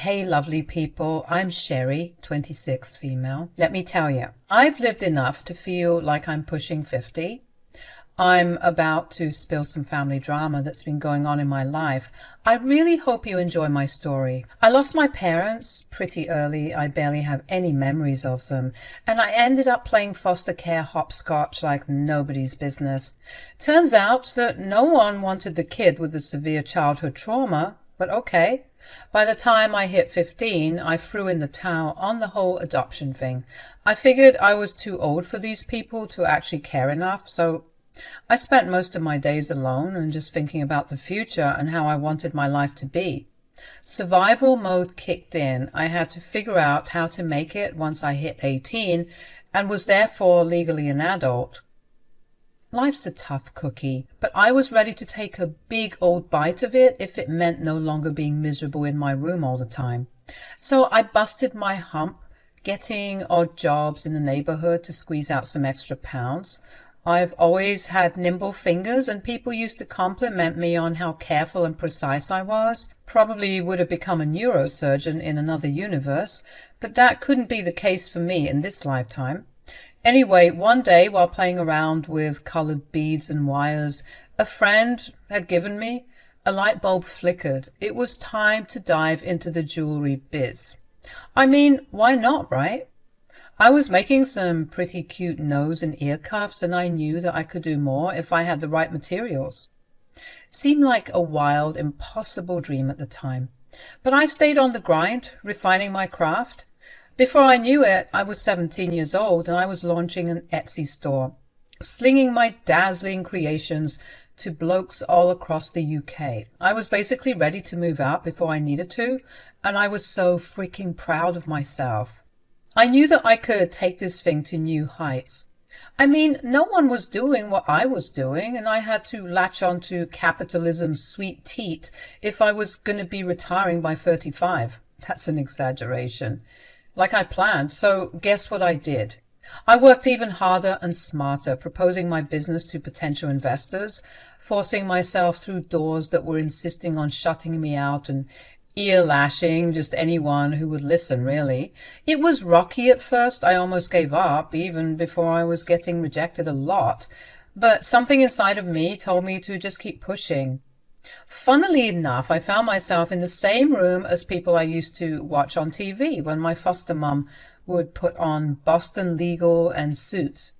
Hey lovely people, I'm Sherry, 26 female. Let me tell you, I've lived enough to feel like I'm pushing 50. I'm about to spill some family drama that's been going on in my life. I really hope you enjoy my story. I lost my parents pretty early. I barely have any memories of them. And I ended up playing foster care hopscotch like nobody's business. Turns out that no one wanted the kid with the severe childhood trauma, but okay. By the time I hit 15, I threw in the towel on the whole adoption thing. I figured I was too old for these people to actually care enough, so I spent most of my days alone and just thinking about the future and how I wanted my life to be. Survival mode kicked in. I had to figure out how to make it once I hit 18 and was therefore legally an adult. Life's a tough cookie, but I was ready to take a big old bite of it if it meant no longer being miserable in my room all the time. So I busted my hump, getting odd jobs in the neighborhood to squeeze out some extra pounds. I've always had nimble fingers, and people used to compliment me on how careful and precise I was. Probably would have become a neurosurgeon in another universe, but that couldn't be the case for me in this lifetime. Anyway, one day while playing around with colored beads and wires a friend had given me, a light bulb flickered. It was time to dive into the jewelry biz. I mean, why not, right? I was making some pretty cute nose and ear cuffs, and I knew that I could do more if I had the right materials. Seemed like a wild, impossible dream at the time, but I stayed on the grind, refining my craft. Before I knew it, I was 17 years old and I was launching an Etsy store, slinging my dazzling creations to blokes all across the UK. I was basically ready to move out before I needed to, and I was so freaking proud of myself. I knew that I could take this thing to new heights. I mean, no one was doing what I was doing, and I had to latch on to capitalism's sweet teat if I was going to be retiring by 35. That's an exaggeration. Like I planned, so guess what I did? I worked even harder and smarter, proposing my business to potential investors, forcing myself through doors that were insisting on shutting me out and ear-lashing just anyone who would listen, really. It was rocky at first. I almost gave up, even before I was getting rejected a lot. But something inside of me told me to just keep pushing. Funnily enough, I found myself in the same room as people I used to watch on TV when my foster mum would put on Boston Legal and Suits.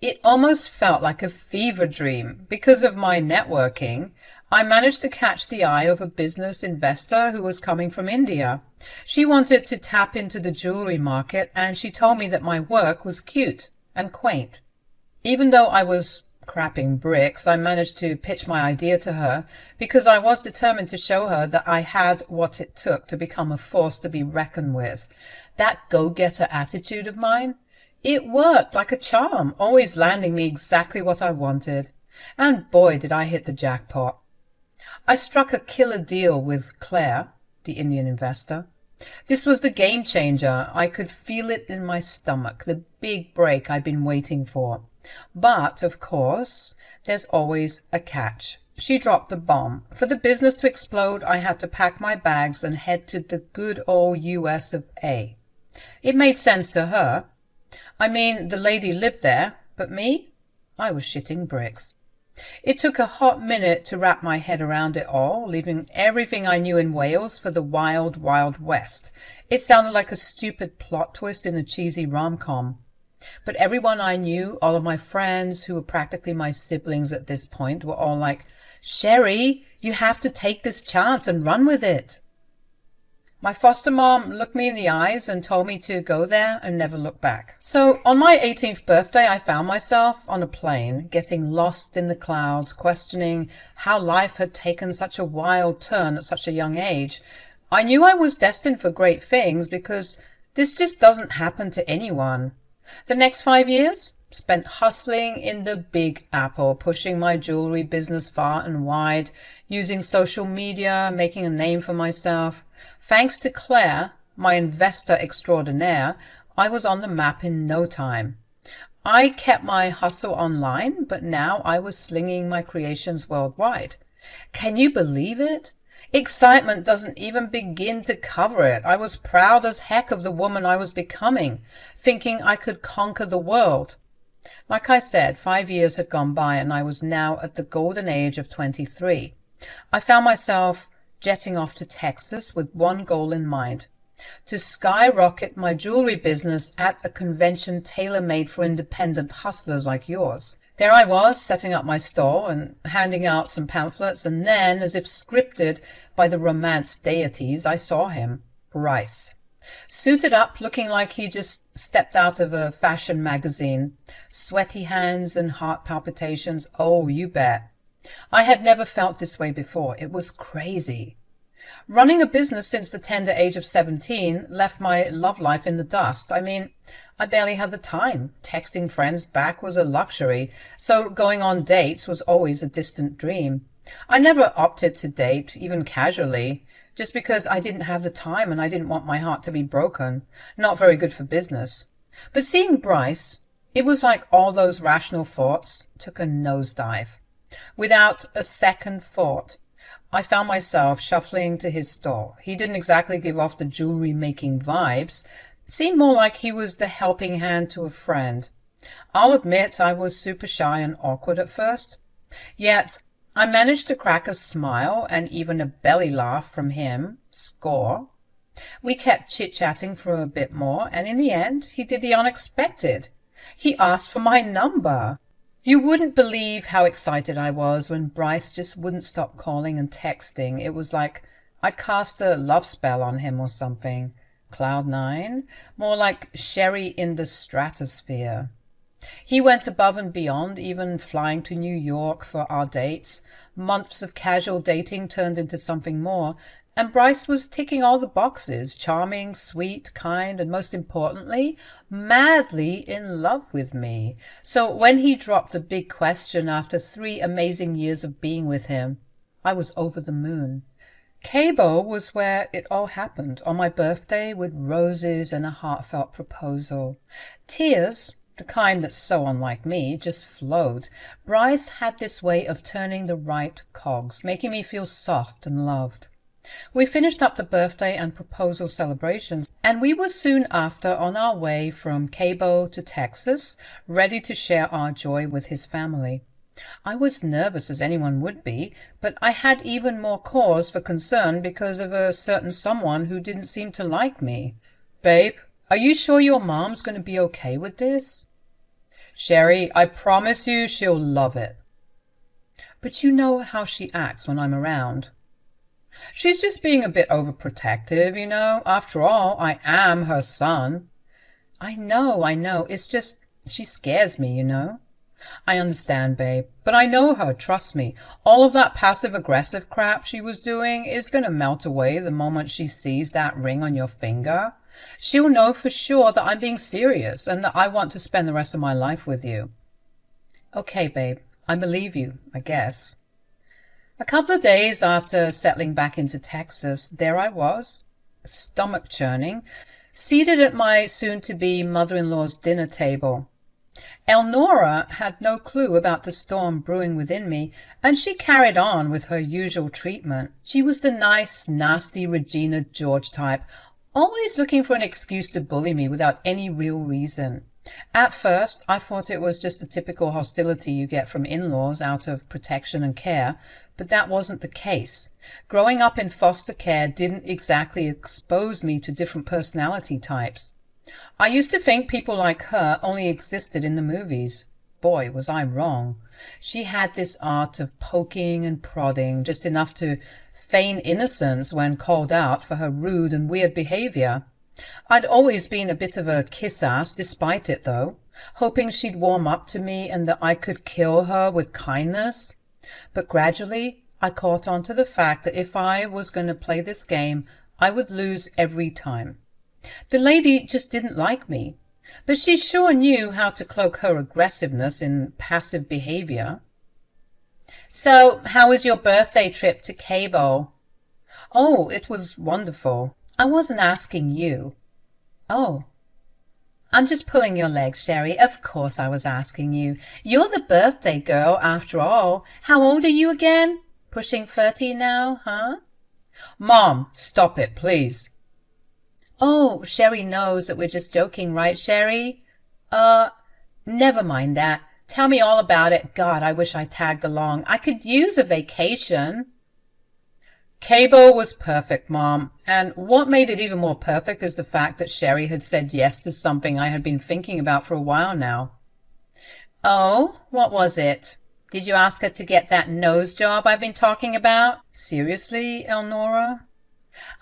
It almost felt like a fever dream. Because of my networking, I managed to catch the eye of a business investor who was coming from India. She wanted to tap into the jewelry market, and she told me that my work was cute and quaint. Even though I was crapping bricks, I managed to pitch my idea to her because I was determined to show her that I had what it took to become a force to be reckoned with. That go-getter attitude of mine, it worked like a charm, always landing me exactly what I wanted. And boy, did I hit the jackpot. I struck a killer deal with Claire, the Indian investor. This was the game changer. I could feel it in my stomach, the big break I'd been waiting for. But, of course, there's always a catch. She dropped the bomb. For the business to explode, I had to pack my bags and head to the good old US of A. It made sense to her. I mean, the lady lived there, but me? I was shitting bricks. It took a hot minute to wrap my head around it all, leaving everything I knew in Wales for the wild, wild west. It sounded like a stupid plot twist in a cheesy rom-com. But everyone I knew, all of my friends, who were practically my siblings at this point, were all like, "Sherry, you have to take this chance and run with it." My foster mom looked me in the eyes and told me to go there and never look back. So on my 18th birthday, I found myself on a plane, getting lost in the clouds, questioning how life had taken such a wild turn at such a young age. I knew I was destined for great things because this just doesn't happen to anyone. The next 5 years spent hustling in the Big Apple, pushing my jewelry business far and wide, using social media, making a name for myself. Thanks to Claire, my investor extraordinaire, I was on the map in no time. I kept my hustle online, but now I was slinging my creations worldwide. Can you believe it? Excitement doesn't even begin to cover it. I was proud as heck of the woman I was becoming, thinking I could conquer the world. Like I said, 5 years had gone by and I was now at the golden age of 23. I found myself jetting off to Texas with one goal in mind: to skyrocket my jewelry business at a convention tailor-made for independent hustlers like yours. There I was, setting up my store and handing out some pamphlets, and then, as if scripted by the romance deities, I saw him, Bryce. Suited up, looking like he just stepped out of a fashion magazine. Sweaty hands and heart palpitations, oh, you bet. I had never felt this way before. It was crazy. Running a business since the tender age of 17 left my love life in the dust. I mean, I barely had the time. Texting friends back was a luxury, so going on dates was always a distant dream. I never opted to date, even casually, just because I didn't have the time and I didn't want my heart to be broken. Not very good for business. But seeing Bryce, it was like all those rational thoughts took a nosedive. Without a second thought, I found myself shuffling to his store. He didn't exactly give off the jewelry-making vibes. It seemed more like he was the helping hand to a friend. I'll admit I was super shy and awkward at first. Yet I managed to crack a smile and even a belly laugh from him. Score. We kept chit-chatting for a bit more, and in the end he did the unexpected. He asked for my number. You wouldn't believe how excited I was when Bryce just wouldn't stop calling and texting. It was like I'd cast a love spell on him or something. Cloud 9? More like Sherry in the stratosphere. He went above and beyond, even flying to New York for our dates. Months of casual dating turned into something more, and Bryce was ticking all the boxes: charming, sweet, kind, and most importantly, madly in love with me. So when he dropped the big question after 3 amazing years of being with him, I was over the moon. Cabo was where it all happened, on my birthday, with roses and a heartfelt proposal. Tears, the kind that's so unlike me, just flowed. Bryce had this way of turning the right cogs, making me feel soft and loved. We finished up the birthday and proposal celebrations, and we were soon after on our way from Cabo to Texas, ready to share our joy with his family. I was nervous as anyone would be, but I had even more cause for concern because of a certain someone who didn't seem to like me. Babe, are you sure your mom's going to be okay with this? Sherry, I promise you she'll love it. But you know how she acts when I'm around. She's just being a bit overprotective, you know. After all, I am her son. I know. It's just, she scares me, you know. I understand, babe, but I know her, trust me. All of that passive-aggressive crap she was doing is going to melt away the moment she sees that ring on your finger. She'll know for sure that I'm being serious and that I want to spend the rest of my life with you. Okay, babe, I believe you, I guess. A couple of days after settling back into Texas, there I was, stomach churning, seated at my soon-to-be mother-in-law's dinner table. Elnora had no clue about the storm brewing within me, and she carried on with her usual treatment. She was the nice, nasty Regina George type, always looking for an excuse to bully me without any real reason. At first, I thought it was just the typical hostility you get from in-laws out of protection and care, but that wasn't the case. Growing up in foster care didn't exactly expose me to different personality types. I used to think people like her only existed in the movies. Boy, was I wrong. She had this art of poking and prodding, just enough to feign innocence when called out for her rude and weird behavior. I'd always been a bit of a kiss-ass despite it, though, hoping she'd warm up to me and that I could kill her with kindness. But gradually I caught on to the fact that if I was going to play this game, I would lose every time. The lady just didn't like me, but she sure knew how to cloak her aggressiveness in passive behavior. So, how was your birthday trip to Cabo? Oh, it was wonderful. I wasn't asking you. Oh. I'm just pulling your leg, Sherry. Of course I was asking you. You're the birthday girl, after all. How old are you again? Pushing 30 now, huh? Mom, stop it, please. Oh, Sherry knows that we're just joking, right, Sherry? Never mind that. Tell me all about it. God, I wish I tagged along. I could use a vacation. Cable was perfect, Mom, and what made it even more perfect is the fact that Sherry had said yes to something I had been thinking about for a while now. Oh, what was it? Did you ask her to get that nose job I've been talking about? Seriously, Elnora?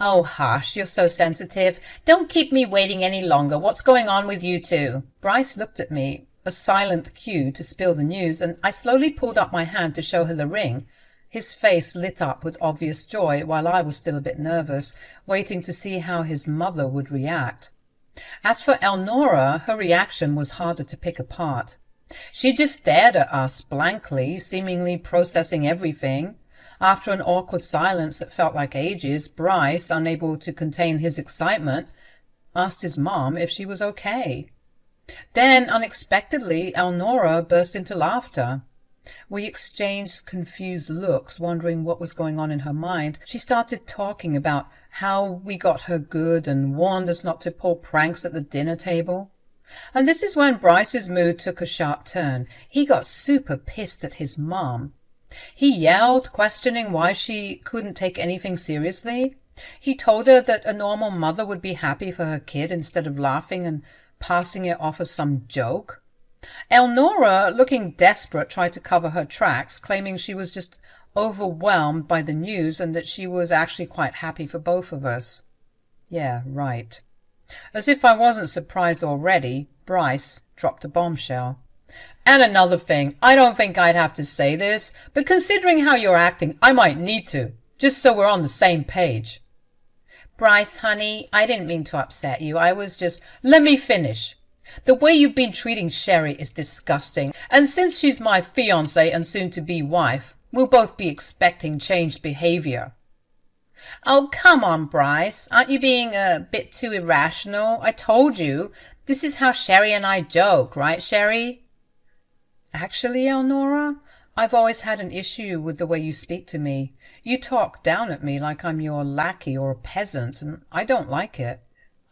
Oh, hush, you're so sensitive. Don't keep me waiting any longer. What's going on with you two? Bryce looked at me, a silent cue to spill the news, and I slowly pulled up my hand to show her the ring. His face lit up with obvious joy, while I was still a bit nervous, waiting to see how his mother would react. As for Elnora, her reaction was harder to pick apart. She just stared at us blankly, seemingly processing everything. After an awkward silence that felt like ages, Bryce, unable to contain his excitement, asked his mom if she was okay. Then, unexpectedly, Elnora burst into laughter. We exchanged confused looks, wondering what was going on in her mind. She started talking about how we got her good and warned us not to pull pranks at the dinner table. And this is when Bryce's mood took a sharp turn. He got super pissed at his mom. He yelled, questioning why she couldn't take anything seriously. He told her that a normal mother would be happy for her kid instead of laughing and passing it off as some joke. Elnora, looking desperate, tried to cover her tracks, claiming she was just overwhelmed by the news and that she was actually quite happy for both of us. Yeah, right. As if I wasn't surprised already, Bryce dropped a bombshell. And another thing, I don't think I'd have to say this, but considering how you're acting, I might need to, just so we're on the same page. Bryce, honey, I didn't mean to upset you. I was just... Let me finish. The way you've been treating Sherry is disgusting, and since she's my fiancée and soon-to-be wife, we'll both be expecting changed behavior. Oh, come on, Bryce. Aren't you being a bit too irrational? I told you. This is how Sherry and I joke, right, Sherry? Actually, Elnora, I've always had an issue with the way you speak to me. You talk down at me like I'm your lackey or a peasant, and I don't like it.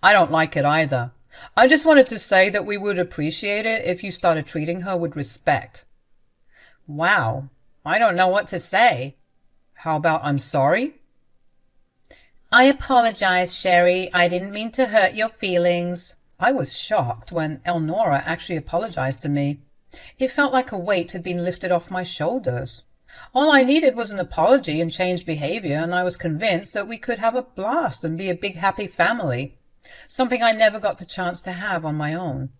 I don't like it either. I just wanted to say that we would appreciate it if you started treating her with respect. Wow, I don't know what to say. How about I'm sorry? I apologize, Sherry. I didn't mean to hurt your feelings. I was shocked when Elnora actually apologized to me. It felt like a weight had been lifted off my shoulders. All I needed was an apology and changed behavior, and I was convinced that we could have a blast and be a big happy family, something I never got the chance to have on my own.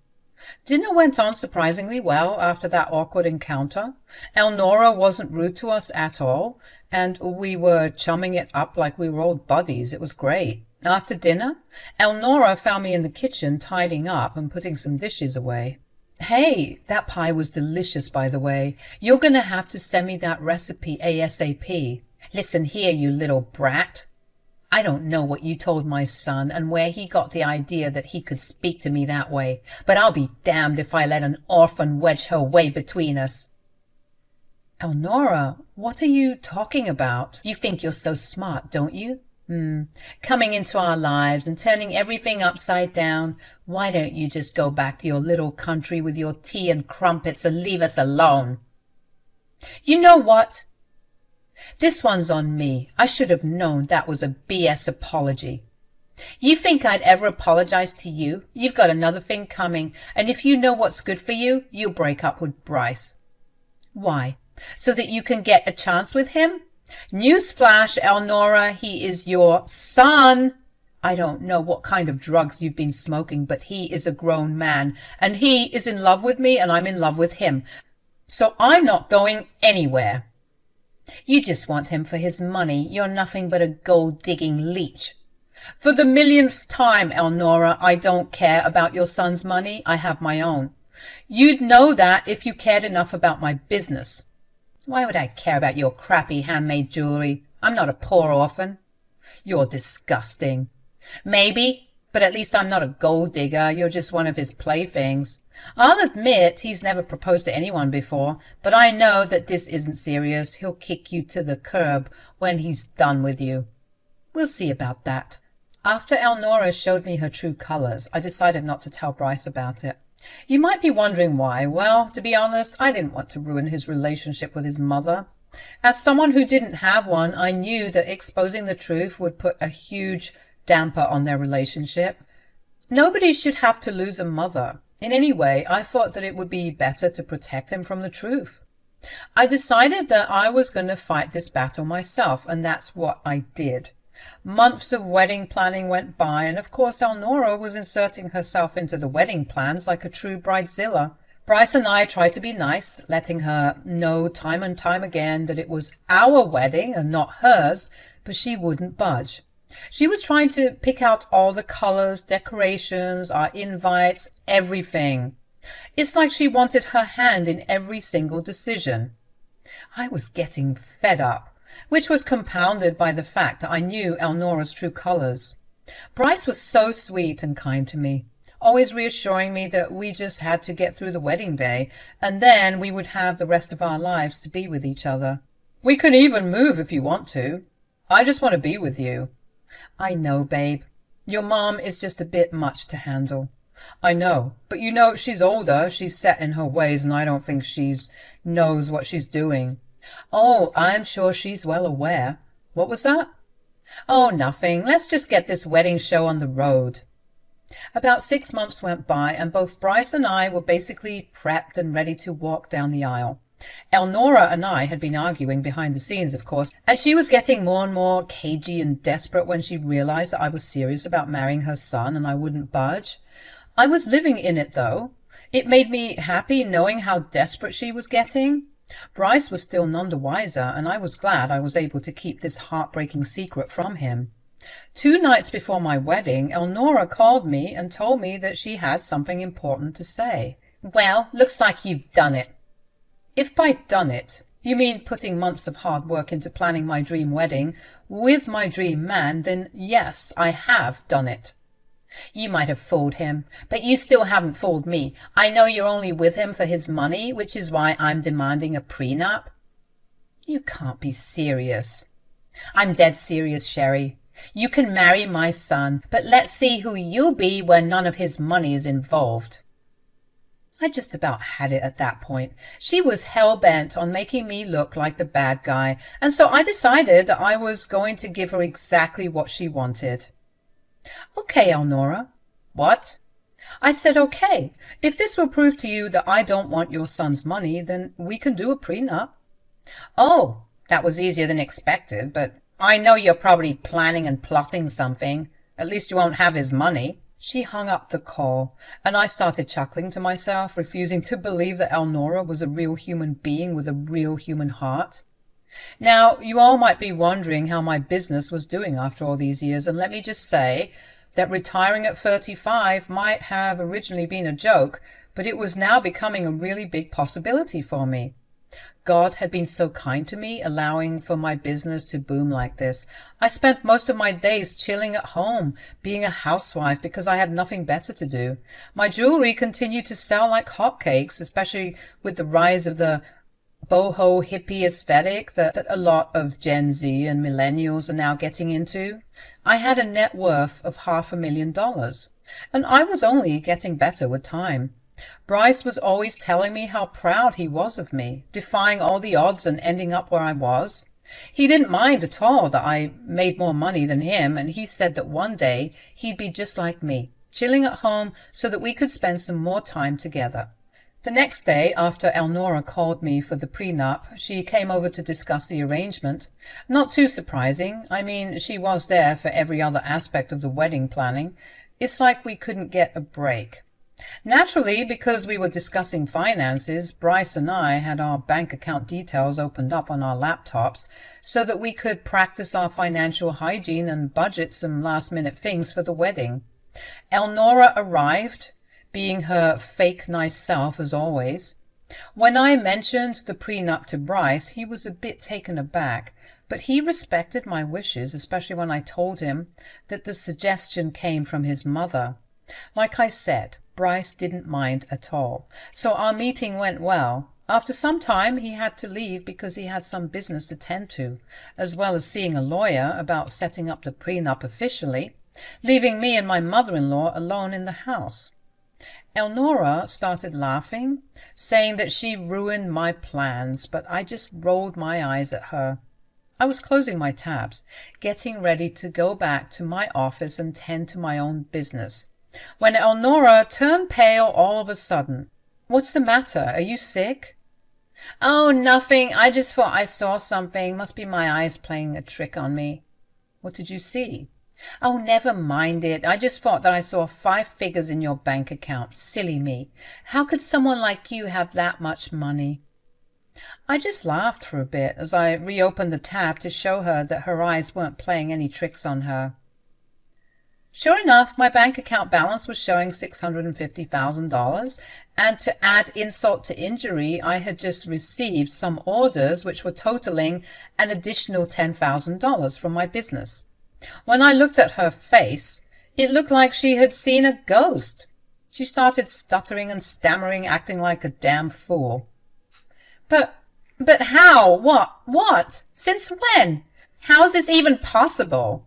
Dinner went on surprisingly well after that awkward encounter. Elnora wasn't rude to us at all, and we were chumming it up like we were old buddies. It was great. After dinner, Elnora found me in the kitchen tidying up and putting some dishes away. Hey, that pie was delicious, by the way. You're going to have to send me that recipe ASAP. Listen here, you little brat. I don't know what you told my son and where he got the idea that he could speak to me that way, but I'll be damned if I let an orphan wedge her way between us. Elnora, what are you talking about? You think you're so smart, don't you? Coming into our lives and turning everything upside down. Why don't you just go back to your little country with your tea and crumpets and leave us alone? You know what? This one's on me. I should have known that was a BS apology. You think I'd ever apologize to you? You've got another thing coming, and if you know what's good for you, you'll break up with Bryce. Why? So that you can get a chance with him? Newsflash, Elnora, he is your son. I don't know what kind of drugs you've been smoking, but he is a grown man, and he is in love with me, and I'm in love with him. So I'm not going anywhere. You just want him for his money. You're nothing but a gold-digging leech. For the millionth time, Elnora, I don't care about your son's money. I have my own. You'd know that if you cared enough about my business. Why would I care about your crappy handmade jewelry? I'm not a poor orphan. You're disgusting. Maybe, but at least I'm not a gold digger. You're just one of his playthings. I'll admit he's never proposed to anyone before, but I know that this isn't serious. He'll kick you to the curb when he's done with you. We'll see about that. After Elnora showed me her true colours, I decided not to tell Bryce about it. You might be wondering why. Well, to be honest, I didn't want to ruin his relationship with his mother. As someone who didn't have one, I knew that exposing the truth would put a huge damper on their relationship. Nobody should have to lose a mother. In any way, I thought that it would be better to protect him from the truth. I decided that I was going to fight this battle myself, and that's what I did. Months of wedding planning went by, and of course Elnora was inserting herself into the wedding plans like a true bridezilla. Bryce and I tried to be nice, letting her know time and time again that it was our wedding and not hers, but she wouldn't budge. She was trying to pick out all the colors, decorations, our invites, everything. It's like she wanted her hand in every single decision. I was getting fed up, which was compounded by the fact that I knew Elnora's true colors. Bryce was so sweet and kind to me, always reassuring me that we just had to get through the wedding day, and then we would have the rest of our lives to be with each other. We can even move if you want to. I just want to be with you. I know, babe. Your mom is just a bit much to handle. I know, but you know, she's older, she's set in her ways, and I don't think she knows what she's doing. Oh, I'm sure she's well aware. What was that? Oh, nothing. Let's just get this wedding show on the road. About 6 months went by, and both Bryce and I were basically prepped and ready to walk down the aisle. Elnora and I had been arguing behind the scenes, of course, and she was getting more and more cagey and desperate when she realized that I was serious about marrying her son and I wouldn't budge. I was living in it, though. It made me happy knowing how desperate she was getting. Bryce was still none the wiser, and I was glad I was able to keep this heartbreaking secret from him. 2 nights before my wedding, Elnora called me and told me that she had something important to say. Well, looks like you've done it. If by done it you mean putting months of hard work into planning my dream wedding with my dream man, then yes, I have done it. You might have fooled him, but you still haven't fooled me. I know you're only with him for his money, which is why I'm demanding a prenup. You can't be serious. I'm dead serious, Sherry. You can marry my son, but let's see who you'll be when none of his money is involved. I just about had it at that point. She was hell-bent on making me look like the bad guy, and so I decided that I was going to give her exactly what she wanted. Okay, Elnora. What? I said okay. If this will prove to you that I don't want your son's money, then we can do a prenup. Oh, that was easier than expected, but I know you're probably planning and plotting something. At least you won't have his money. She hung up the call, and I started chuckling to myself, refusing to believe that Elnora was a real human being with a real human heart. Now, you all might be wondering how my business was doing after all these years, and let me just say that retiring at 35 might have originally been a joke, but it was now becoming a really big possibility for me. God had been so kind to me, allowing for my business to boom like this. I spent most of my days chilling at home, being a housewife because I had nothing better to do. My jewelry continued to sell like hotcakes, especially with the rise of the boho hippie aesthetic that a lot of Gen Z and millennials are now getting into. I had a net worth of $500,000, and I was only getting better with time. Bryce was always telling me how proud he was of me, defying all the odds and ending up where I was. He didn't mind at all that I made more money than him, and he said that one day he'd be just like me, chilling at home so that we could spend some more time together. The next day, after Elnora called me for the prenup, she came over to discuss the arrangement. Not too surprising. I mean, she was there for every other aspect of the wedding planning. It's like we couldn't get a break. Naturally, because we were discussing finances, Bryce and I had our bank account details opened up on our laptops so that we could practice our financial hygiene and budget some last-minute things for the wedding. Elnora arrived, being her fake nice self as always. When I mentioned the prenup to Bryce, he was a bit taken aback, but he respected my wishes, especially when I told him that the suggestion came from his mother. Like I said, Bryce didn't mind at all, so our meeting went well. After some time he had to leave because he had some business to tend to, as well as seeing a lawyer about setting up the prenup officially, leaving me and my mother-in-law alone in the house. Elnora started laughing, saying that she ruined my plans, but I just rolled my eyes at her. I was closing my tabs, getting ready to go back to my office and tend to my own business, when Elnora turned pale all of a sudden. "What's the matter? Are you sick?" "Oh, nothing. I just thought I saw something. Must be my eyes playing a trick on me." "What did you see?" "Oh, never mind it. I just thought that I saw 5 figures in your bank account. Silly me. How could someone like you have that much money?" I just laughed for a bit as I reopened the tab to show her that her eyes weren't playing any tricks on her. Sure enough, my bank account balance was showing $650,000, and to add insult to injury, I had just received some orders which were totaling an additional $10,000 from my business. When I looked at her face, it looked like she had seen a ghost. She started stuttering and stammering, acting like a damn fool. But how? What? Since when? How's this even possible?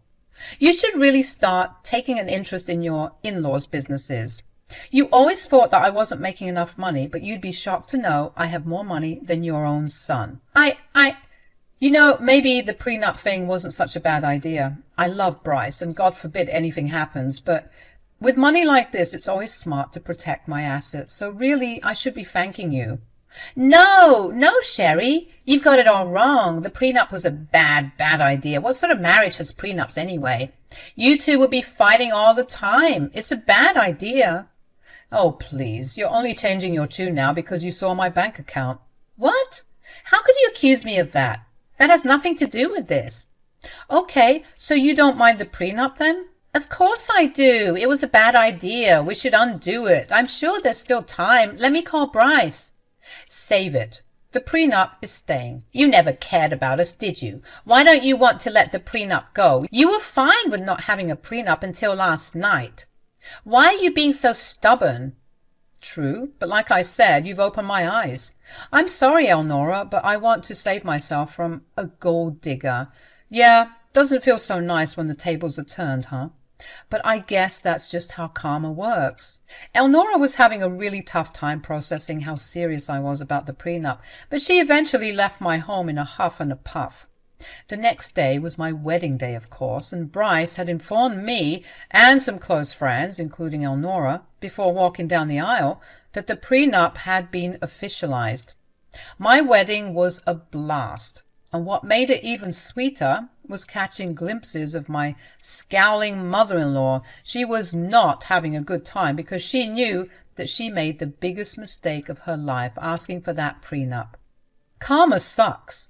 You should really start taking an interest in your in-laws' businesses. You always thought that I wasn't making enough money, but you'd be shocked to know I have more money than your own son. Maybe the prenup thing wasn't such a bad idea. I love Bryce, and God forbid anything happens, but with money like this, it's always smart to protect my assets, so really I should be thanking you. No, Sherry, you've got it all wrong. The prenup was a bad idea. What sort of marriage has prenups anyway? You two would be fighting all the time. It's a bad idea. Oh, please, you're only changing your tune now because you saw my bank account. What? How could you accuse me of that? That has nothing to do with this. Okay, so you don't mind the prenup then? Of course I do. It was a bad idea. We should undo it. I'm sure there's still time. Let me call Bryce. Save it. The prenup is staying. You never cared about us, did you? Why don't you want to let the prenup go? You were fine with not having a prenup until last night. Why are you being so stubborn? True, but like I said, you've opened my eyes. I'm sorry, Elnora, but I want to save myself from a gold digger. Yeah, doesn't feel so nice when the tables are turned, huh? But I guess that's just how karma works. Elnora was having a really tough time processing how serious I was about the prenup, but she eventually left my home in a huff and a puff. The next day was my wedding day, of course, and Bryce had informed me and some close friends, including Elnora, before walking down the aisle, that the prenup had been officialized. My wedding was a blast, and what made it even sweeter was catching glimpses of my scowling mother-in-law. She was not having a good time because she knew that she made the biggest mistake of her life asking for that prenup. Karma sucks.